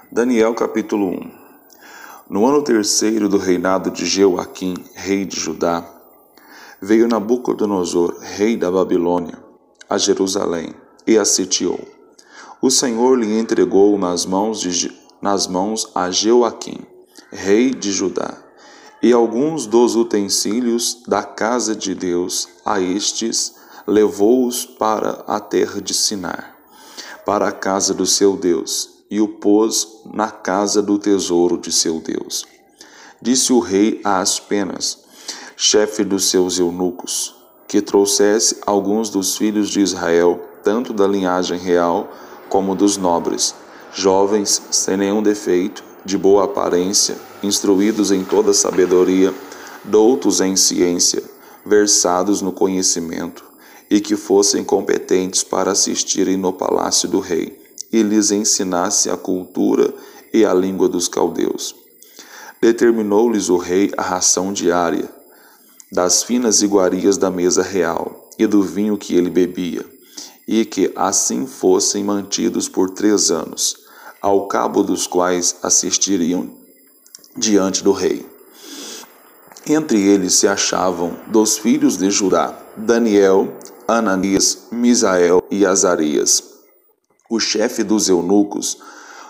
Daniel capítulo 1. No ano terceiro do reinado de Jeoaquim, rei de Judá, veio Nabucodonosor, rei da Babilônia, a Jerusalém e a sitiou. O Senhor lhe entregou nas mãos a Jeoaquim, rei de Judá, e alguns dos utensílios da casa de Deus. A estes levou-os para a terra de Sinar, para a casa do seu Deus, e o pôs na casa do tesouro de seu Deus. Disse o rei a Aspenas, chefe dos seus eunucos, que trouxesse alguns dos filhos de Israel, tanto da linhagem real como dos nobres, jovens, sem nenhum defeito, de boa aparência, instruídos em toda sabedoria, doutos em ciência, versados no conhecimento, e que fossem competentes para assistirem no palácio do rei, e lhes ensinasse a cultura e a língua dos caldeus. Determinou-lhes o rei a ração diária, das finas iguarias da mesa real, e do vinho que ele bebia, e que assim fossem mantidos por 3 anos, ao cabo dos quais assistiriam diante do rei. Entre eles se achavam dos filhos de Judá, Daniel, Ananias, Misael e Azarias. O chefe dos eunucos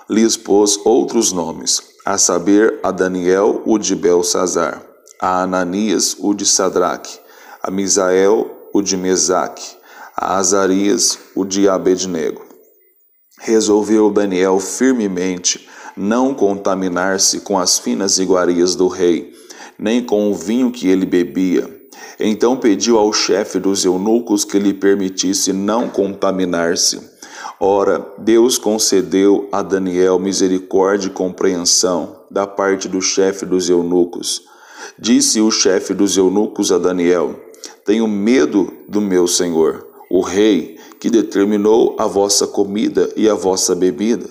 lhes pôs outros nomes, a saber, a Daniel o de Belsazar, a Ananias o de Sadraque, a Misael o de Mesaque, a Azarias o de Abednego. Resolveu Daniel firmemente não contaminar-se com as finas iguarias do rei, nem com o vinho que ele bebia. Então pediu ao chefe dos eunucos que lhe permitisse não contaminar-se. Ora, Deus concedeu a Daniel misericórdia e compreensão da parte do chefe dos eunucos. Disse o chefe dos eunucos a Daniel: tenho medo do meu senhor, o rei, que determinou a vossa comida e a vossa bebida.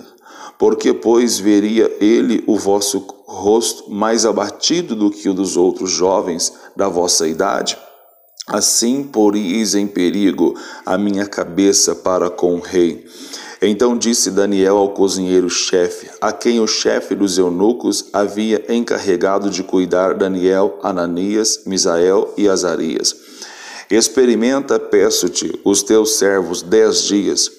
Porque, pois, veria ele o vosso rosto mais abatido do que o dos outros jovens da vossa idade? Assim poríeis em perigo a minha cabeça para com o rei. Então disse Daniel ao cozinheiro-chefe, a quem o chefe dos eunucos havia encarregado de cuidar Daniel, Ananias, Misael e Azarias: experimenta, peço-te, os teus servos 10 dias,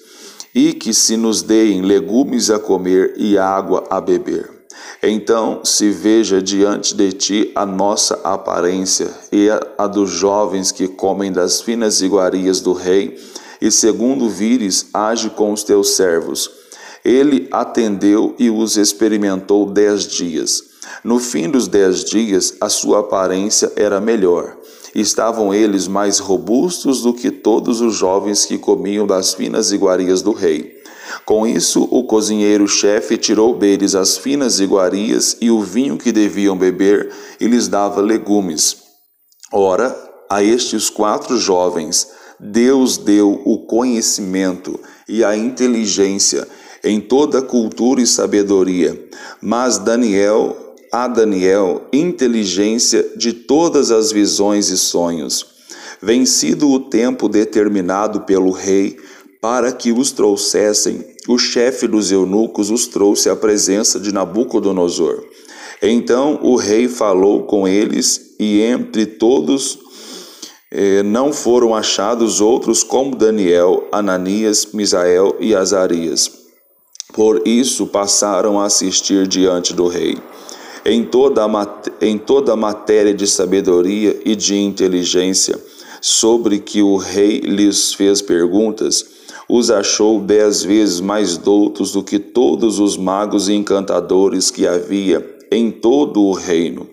e que se nos deem legumes a comer e água a beber. Então se veja diante de ti a nossa aparência e a dos jovens que comem das finas iguarias do rei, e segundo vires, age com os teus servos. Ele atendeu e os experimentou 10 dias. No fim dos 10 dias, a sua aparência era melhor. Estavam eles mais robustos do que todos os jovens que comiam das finas iguarias do rei. Com isso, o cozinheiro-chefe tirou deles as finas iguarias e o vinho que deviam beber, e lhes dava legumes. Ora, a estes 4 jovens, Deus deu o conhecimento e a inteligência em toda cultura e sabedoria, mas a Daniel, inteligência de todas as visões e sonhos. Vencido o tempo determinado pelo rei, para que os trouxessem, o chefe dos eunucos os trouxe à presença de Nabucodonosor. Então o rei falou com eles, e entre todos não foram achados outros como Daniel, Ananias, Misael e Azarias. Por isso passaram a assistir diante do rei. Em toda a matéria de sabedoria e de inteligência, sobre que o rei lhes fez perguntas, os achou 10 vezes mais doutos do que todos os magos e encantadores que havia em todo o reino.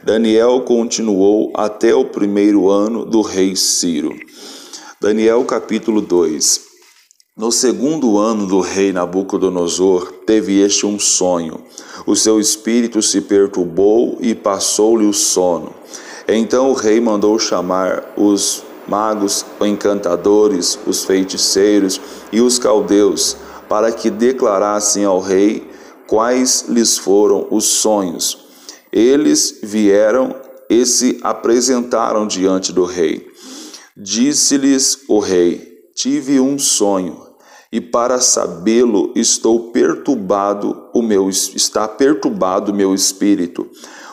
Daniel continuou até o 1º ano do rei Ciro. Daniel capítulo 2. No 2º ano do rei Nabucodonosor, teve este um sonho. O seu espírito se perturbou e passou-lhe o sono. Então o rei mandou chamar os magos, encantadores, os feiticeiros e os caldeus, para que declarassem ao rei quais lhes foram os sonhos. Eles vieram e se apresentaram diante do rei. Disse-lhes o rei: tive um sonho, e para sabê-lo estou perturbado o meu espírito.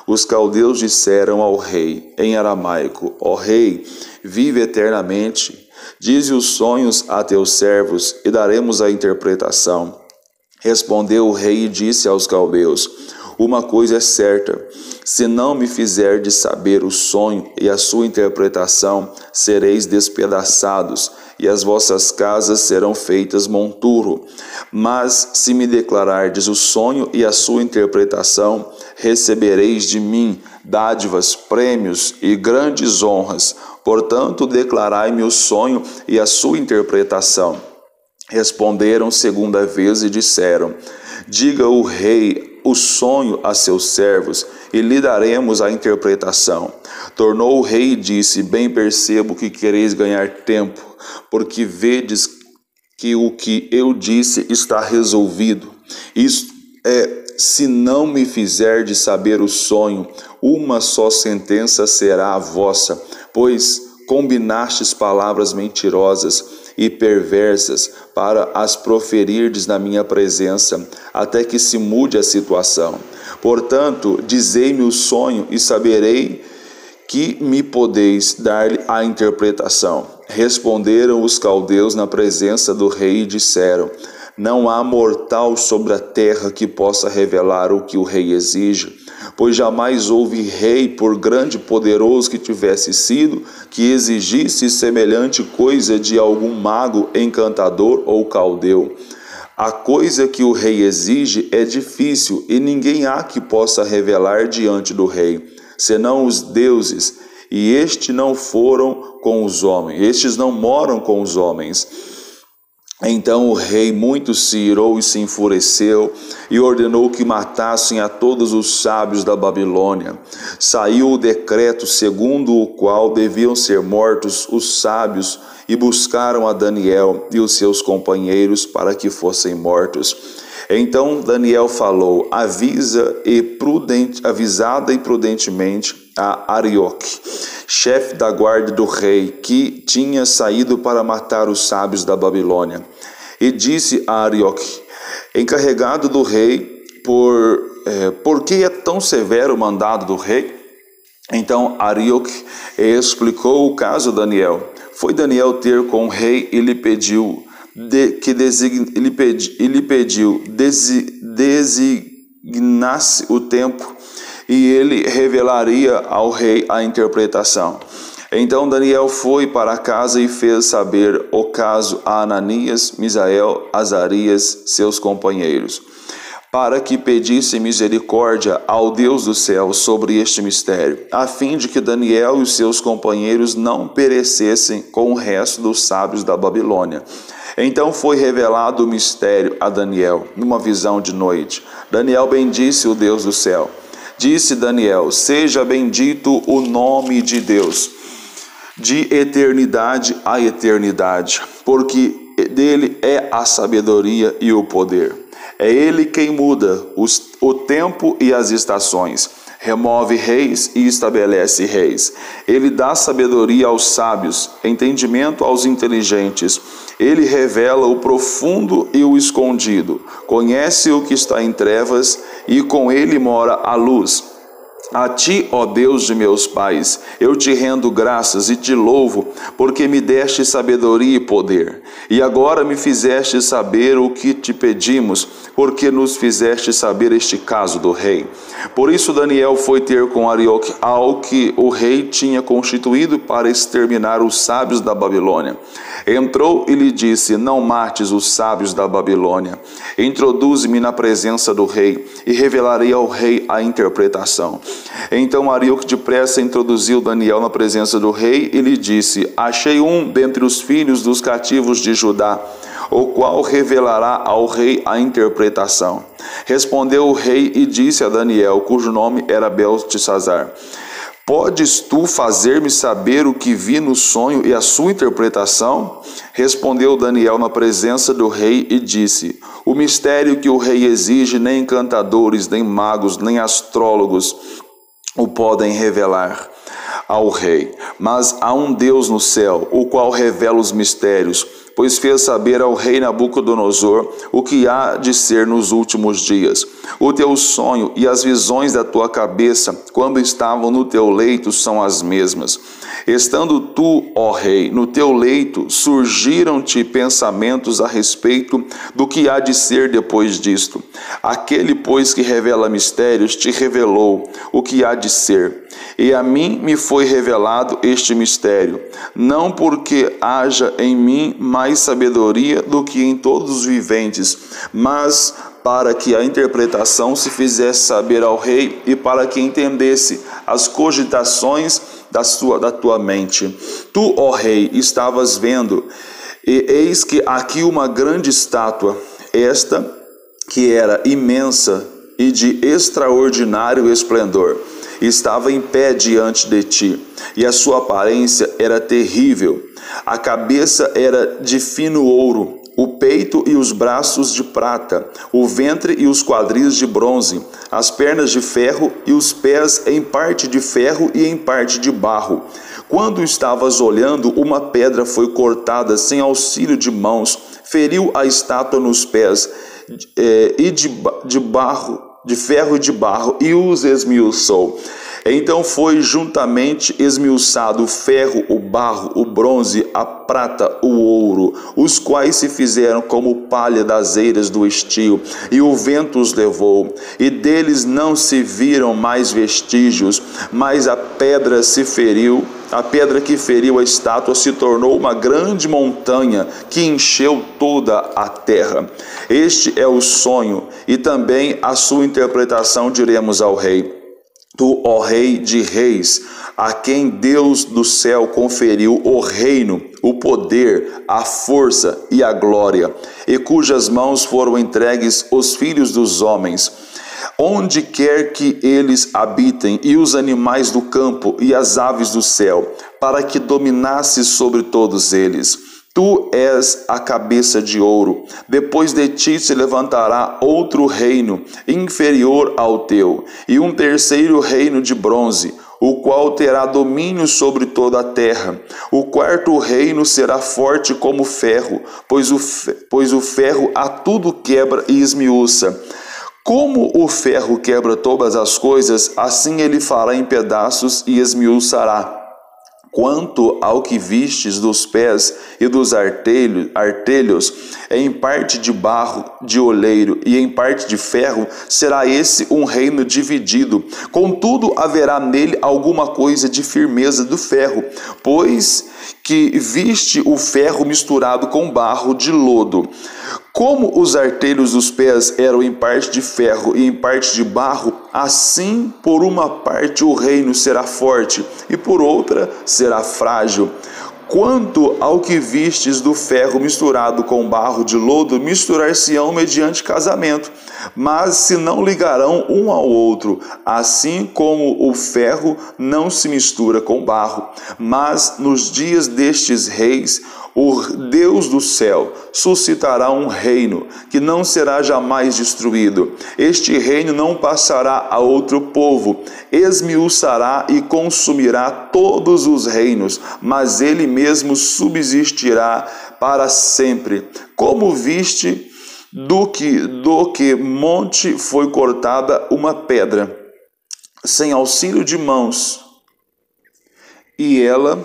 Os caldeus disseram ao rei, em aramaico: ó rei, vive eternamente. Dize os sonhos a teus servos, e daremos a interpretação. Respondeu o rei e disse aos caldeus: uma coisa é certa, se não me fizerdes saber o sonho e a sua interpretação, sereis despedaçados, e as vossas casas serão feitas monturo. Mas se me declarardes o sonho e a sua interpretação, recebereis de mim dádivas, prêmios e grandes honras. Portanto, declarai-me o sonho e a sua interpretação. Responderam segunda vez e disseram: diga o rei o sonho a seus servos, e lhe daremos a interpretação. Tornou o rei e disse: bem percebo que quereis ganhar tempo, porque vedes que o que eu disse está resolvido. Isto é, se não me fizerdes saber o sonho, uma só sentença será a vossa, pois combinastes palavras mentirosas e perversas para as proferirdes na minha presença, até que se mude a situação. Portanto, dizei-me o sonho e saberei que me podeis dar-lhe a interpretação. Responderam os caldeus na presença do rei e disseram: não há mortal sobre a terra que possa revelar o que o rei exige, pois jamais houve rei, por grande e poderoso que tivesse sido, que exigisse semelhante coisa de algum mago, encantador ou caldeu. A coisa que o rei exige é difícil, e ninguém há que possa revelar diante do rei, senão os deuses, e estes não moram com os homens. Então o rei muito se irou e se enfureceu, e ordenou que matassem a todos os sábios da Babilônia. Saiu o decreto segundo o qual deviam ser mortos os sábios, e buscaram a Daniel e os seus companheiros para que fossem mortos. Então Daniel falou, avisada e prudentemente a Arioque, chefe da guarda do rei, que tinha saído para matar os sábios da Babilônia. E disse a Arioque, encarregado do rei, por que é tão severo o mandado do rei? Então Arioque explicou o caso a Daniel. Foi Daniel ter com o rei e lhe pediu designasse o tempo, e ele revelaria ao rei a interpretação. Então Daniel foi para casa e fez saber o caso a Ananias, Misael, Azarias, seus companheiros, para que pedisse misericórdia ao Deus do céu sobre este mistério, a fim de que Daniel e os seus companheiros não perecessem com o resto dos sábios da Babilônia. Então foi revelado o mistério a Daniel, numa visão de noite. Daniel bendisse o Deus do céu. Disse Daniel, seja bendito o nome de Deus, de eternidade a eternidade, porque dele é a sabedoria e o poder. É ele quem muda o tempo e as estações, remove reis e estabelece reis. Ele dá sabedoria aos sábios, entendimento aos inteligentes. Ele revela o profundo e o escondido, conhece o que está em trevas, e com ele mora a luz. A ti, ó Deus de meus pais, eu te rendo graças e te louvo, porque me deste sabedoria e poder. E agora me fizeste saber o que te pedimos, porque nos fizeste saber este caso do rei. Por isso Daniel foi ter com Arioque ao que o rei tinha constituído para exterminar os sábios da Babilônia. Entrou e lhe disse, não mates os sábios da Babilônia. Introduze-me na presença do rei, e revelarei ao rei a interpretação. Então Arioque depressa introduziu Daniel na presença do rei e lhe disse, achei um dentre os filhos dos cativos de Judá, o qual revelará ao rei a interpretação. Respondeu o rei e disse a Daniel, cujo nome era Beltesazar, podes tu fazer-me saber o que vi no sonho e a sua interpretação? Respondeu Daniel na presença do rei e disse, o mistério que o rei exige, nem encantadores, nem magos, nem astrólogos o podem revelar ao rei, mas há um Deus no céu, o qual revela os mistérios. pois fez saber ao rei Nabucodonosor o que há de ser nos últimos dias. O teu sonho e as visões da tua cabeça, quando estavam no teu leito, são as mesmas. Estando tu, ó rei, no teu leito, surgiram-te pensamentos a respeito do que há de ser depois disto. Aquele, pois, que revela mistérios, te revelou o que há de ser. E a mim me foi revelado este mistério, não porque haja em mim mais sabedoria do que em todos os viventes, mas para que a interpretação se fizesse saber ao rei e para que entendesse as cogitações da tua mente. Tu, ó rei, estavas vendo, e eis que aqui uma grande estátua, esta que era imensa e de extraordinário esplendor, estava em pé diante de ti, e a sua aparência era terrível. A cabeça era de fino ouro, o peito e os braços de prata, o ventre e os quadris de bronze, as pernas de ferro e os pés em parte de ferro e em parte de barro. Quando estavas olhando, uma pedra foi cortada sem auxílio de mãos, feriu a estátua nos pés e de ferro e de barro, e os esmiuçou. Então foi juntamente esmiuçado o ferro, o barro, o bronze, a prata, o ouro, os quais se fizeram como palha das eiras do estio, e o vento os levou, e deles não se viram mais vestígios, mas a pedra que feriu a estátua se tornou uma grande montanha que encheu toda a terra. Este é o sonho, e também a sua interpretação diremos ao rei. Tu, ó Rei de reis, a quem Deus do céu conferiu o reino, o poder, a força e a glória, e cujas mãos foram entregues os filhos dos homens, onde quer que eles habitem, e os animais do campo e as aves do céu, para que dominasses sobre todos eles. Tu és a cabeça de ouro. Depois de ti se levantará outro reino, inferior ao teu, e um terceiro reino de bronze, o qual terá domínio sobre toda a terra. O quarto reino será forte como ferro, pois o ferro a tudo quebra e esmiuça. Como o ferro quebra todas as coisas, assim ele fará em pedaços e esmiuçará. Quanto ao que vistes dos pés e dos artelhos, em parte de barro de oleiro e em parte de ferro, será esse um reino dividido. Contudo, haverá nele alguma coisa de firmeza do ferro, pois que viste o ferro misturado com barro de lodo. Como os artelhos dos pés eram em parte de ferro e em parte de barro, assim por uma parte o reino será forte e por outra será frágil. Quanto ao que vistes do ferro misturado com barro de lodo, misturar-se-ão mediante casamento, mas se não ligarão um ao outro, assim como o ferro não se mistura com barro. Mas nos dias destes reis, o Deus do céu suscitará um reino que não será jamais destruído. Este reino não passará a outro povo, esmiuçará e consumirá todos os reinos, mas ele mesmo subsistirá para sempre. Como viste, do que monte foi cortada uma pedra, sem auxílio de mãos, e ela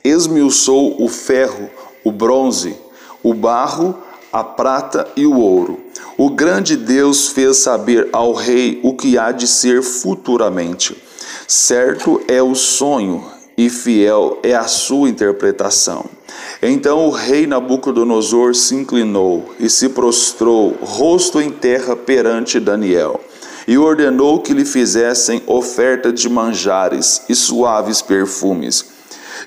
esmiuçou o ferro, o bronze, o barro, a prata e o ouro. O grande Deus fez saber ao rei o que há de ser futuramente. Certo é o sonho e fiel é a sua interpretação. Então o rei Nabucodonosor se inclinou e se prostrou, rosto em terra perante Daniel, e ordenou que lhe fizessem oferta de manjares e suaves perfumes.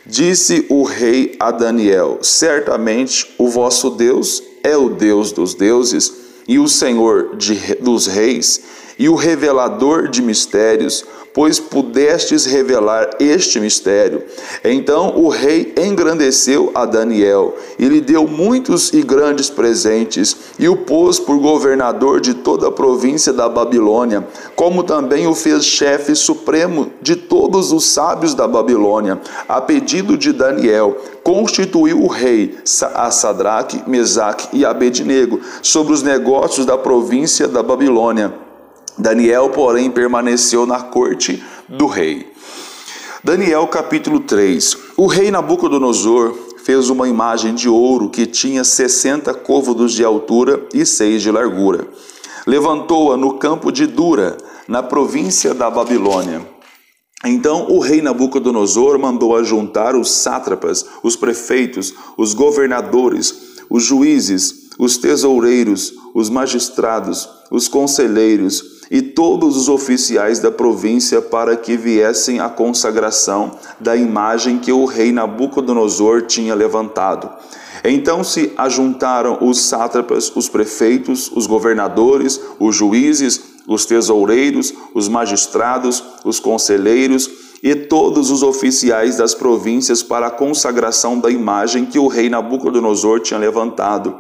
Disse o rei a Daniel: certamente o vosso Deus é o Deus dos deuses e o Senhor dos reis e o revelador de mistérios, pois pudestes revelar este mistério. Então o rei engrandeceu a Daniel e lhe deu muitos e grandes presentes, e o pôs por governador de toda a província da Babilônia, como também o fez chefe supremo de todos os sábios da Babilônia, a pedido de Daniel, constituiu o rei a Sadraque, Mesaque e Abednego sobre os negócios da província da Babilônia. Daniel, porém, permaneceu na corte do rei. Daniel capítulo 3. O rei Nabucodonosor fez uma imagem de ouro que tinha 60 côvados de altura e 6 de largura. Levantou-a no campo de Dura, na província da Babilônia. Então o rei Nabucodonosor mandou ajuntar os sátrapas, os prefeitos, os governadores, os juízes, os tesoureiros, os magistrados, os conselheiros e todos os oficiais da província para que viessem à consagração da imagem que o rei Nabucodonosor tinha levantado. Então se ajuntaram os sátrapas, os prefeitos, os governadores, os juízes, os tesoureiros, os magistrados, os conselheiros e todos os oficiais das províncias para a consagração da imagem que o rei Nabucodonosor tinha levantado.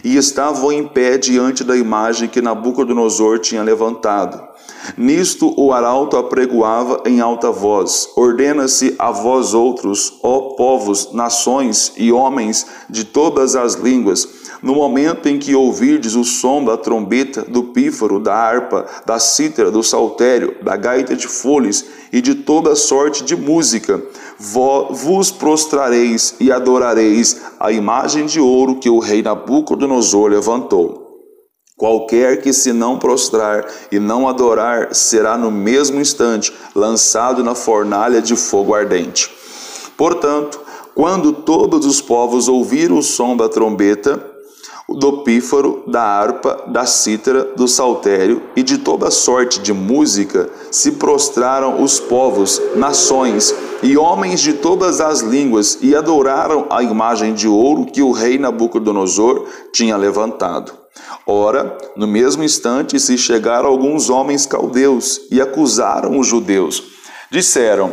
E estavam em pé diante da imagem que Nabucodonosor tinha levantado. Nisto o arauto apregoava em alta voz: ordena-se a vós outros, ó povos, nações e homens de todas as línguas, no momento em que ouvirdes o som da trombeta, do pífaro, da harpa, da cítara, do saltério, da gaita de foles e de toda sorte de música, vos prostrareis e adorareis a imagem de ouro que o rei Nabucodonosor levantou. Qualquer que se não prostrar e não adorar será no mesmo instante lançado na fornalha de fogo ardente. Portanto, quando todos os povos ouviram o som da trombeta, do pífaro, da harpa, da cítara, do saltério e de toda sorte de música, se prostraram os povos, nações e homens de todas as línguas e adoraram a imagem de ouro que o rei Nabucodonosor tinha levantado. Ora, no mesmo instante se chegaram alguns homens caldeus e acusaram os judeus. Disseram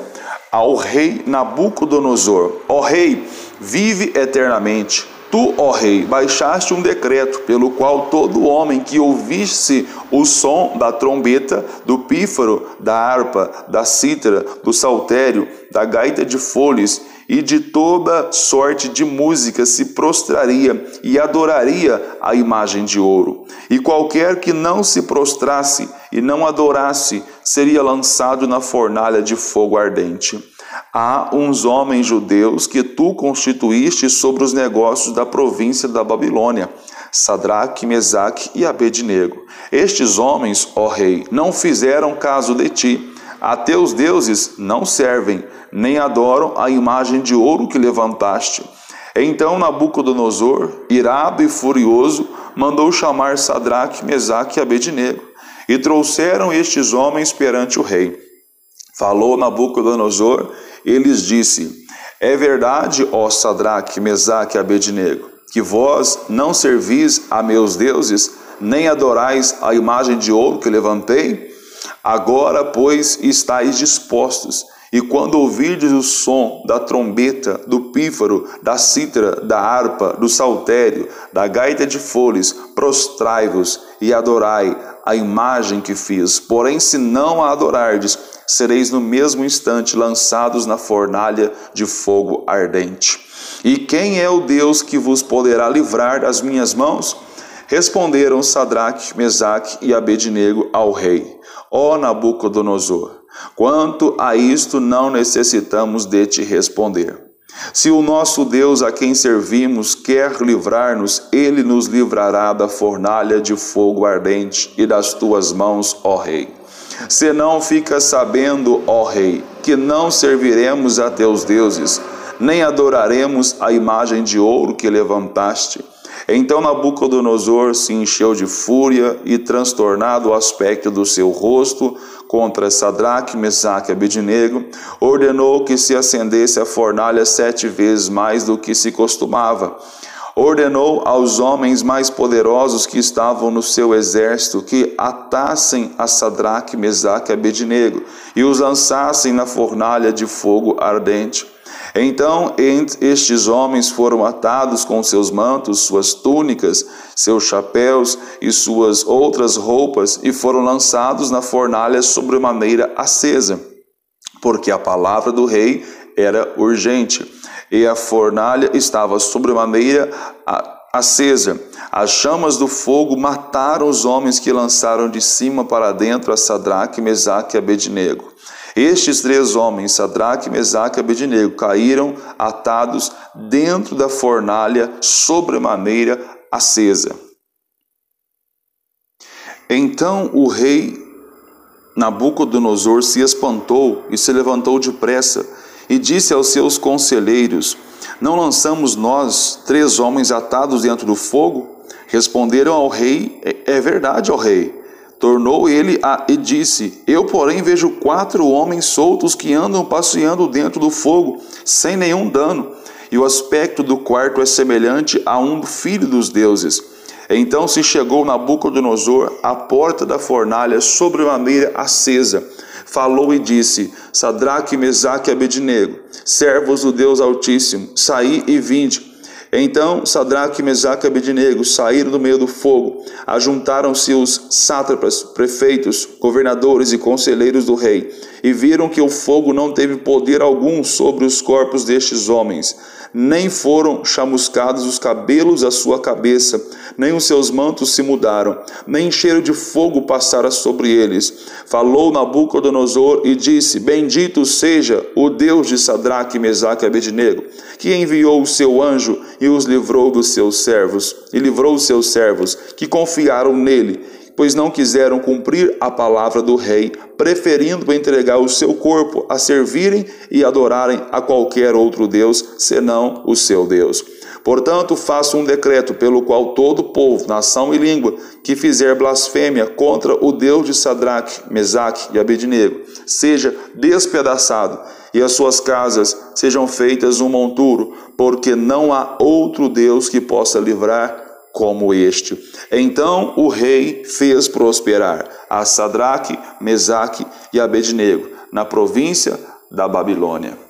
ao rei Nabucodonosor: ó rei, vive eternamente. Tu, ó rei, baixaste um decreto pelo qual todo homem que ouvisse o som da trombeta, do pífaro, da harpa, da cítara, do saltério, da gaita de foles e de toda sorte de música se prostraria e adoraria a imagem de ouro. E qualquer que não se prostrasse e não adorasse seria lançado na fornalha de fogo ardente. Há uns homens judeus que tu constituíste sobre os negócios da província da Babilônia, Sadraque, Mesaque e Abednego. Estes homens, ó rei, não fizeram caso de ti. A teus deuses não servem, nem adoram a imagem de ouro que levantaste. Então Nabucodonosor, irado e furioso, mandou chamar Sadraque, Mesaque e Abednego. E trouxeram estes homens perante o rei. Falou Nabucodonosor e lhes disse: é verdade, ó Sadraque, Mesaque e Abednego, que vós não servis a meus deuses, nem adorais a imagem de ouro que levantei? Agora, pois, estáis dispostos, e quando ouvirdes o som da trombeta, do pífaro, da cítara, da harpa, do saltério, da gaita de foles, prostrai-vos e adorai a imagem que fiz. Porém, se não a adorardes, sereis no mesmo instante lançados na fornalha de fogo ardente. E quem é o Deus que vos poderá livrar das minhas mãos? Responderam Sadraque, Mesaque e Abednego ao rei: ó Nabucodonosor, quanto a isto não necessitamos de te responder. Se o nosso Deus a quem servimos quer livrar-nos, ele nos livrará da fornalha de fogo ardente e das tuas mãos, ó rei. Senão fica sabendo, ó rei, que não serviremos a teus deuses, nem adoraremos a imagem de ouro que levantaste. Então Nabucodonosor se encheu de fúria e, transtornado o aspecto do seu rosto contra Sadraque, Mesaque e Abednego, ordenou que se acendesse a fornalha 7 vezes mais do que se costumava. Ordenou aos homens mais poderosos que estavam no seu exército que atassem a Sadraque, Mesaque e Abednego e os lançassem na fornalha de fogo ardente. Então estes homens foram atados com seus mantos, suas túnicas, seus chapéus e suas outras roupas e foram lançados na fornalha sobremaneira acesa, porque a palavra do rei era urgente. e a fornalha estava sobremaneira acesa. As chamas do fogo mataram os homens que lançaram de cima para dentro a Sadraque, Mesaque e Abednego. Estes 3 homens, Sadraque, Mesaque e Abednego, caíram atados dentro da fornalha sobremaneira acesa. Então o rei Nabucodonosor se espantou e se levantou depressa e disse aos seus conselheiros: não lançamos nós 3 homens atados dentro do fogo? Responderam ao rei: é verdade, ó rei. Tornou ele e disse: eu, porém, vejo 4 homens soltos que andam passeando dentro do fogo, sem nenhum dano, e o aspecto do quarto é semelhante a um filho dos deuses. Então se chegou Nabucodonosor à porta da fornalha sobremaneira acesa, falou e disse: Sadraque, Mesaque e Abednego, servos do Deus Altíssimo, saí e vinde. Então Sadraque, Mesaque e Abednego saíram do meio do fogo. Ajuntaram-se os sátrapas, prefeitos, governadores e conselheiros do rei, e viram que o fogo não teve poder algum sobre os corpos destes homens. Nem foram chamuscados os cabelos da sua cabeça, nem os seus mantos se mudaram, nem cheiro de fogo passara sobre eles. Falou Nabucodonosor e disse: bendito seja o Deus de Sadraque, Mesaque e Abednego, que enviou o seu anjo e os livrou dos seus servos, e livrou os seus servos, que confiaram nele, pois não quiseram cumprir a palavra do rei, preferindo entregar o seu corpo a servirem e adorarem a qualquer outro Deus, senão o seu Deus. Portanto, faço um decreto pelo qual todo povo, nação e língua que fizer blasfêmia contra o Deus de Sadraque, Mesaque e Abednego seja despedaçado, e as suas casas sejam feitas um monturo, porque não há outro Deus que possa livrar como este. Então o rei fez prosperar a Sadraque, Mesaque e Abednego na província da Babilônia.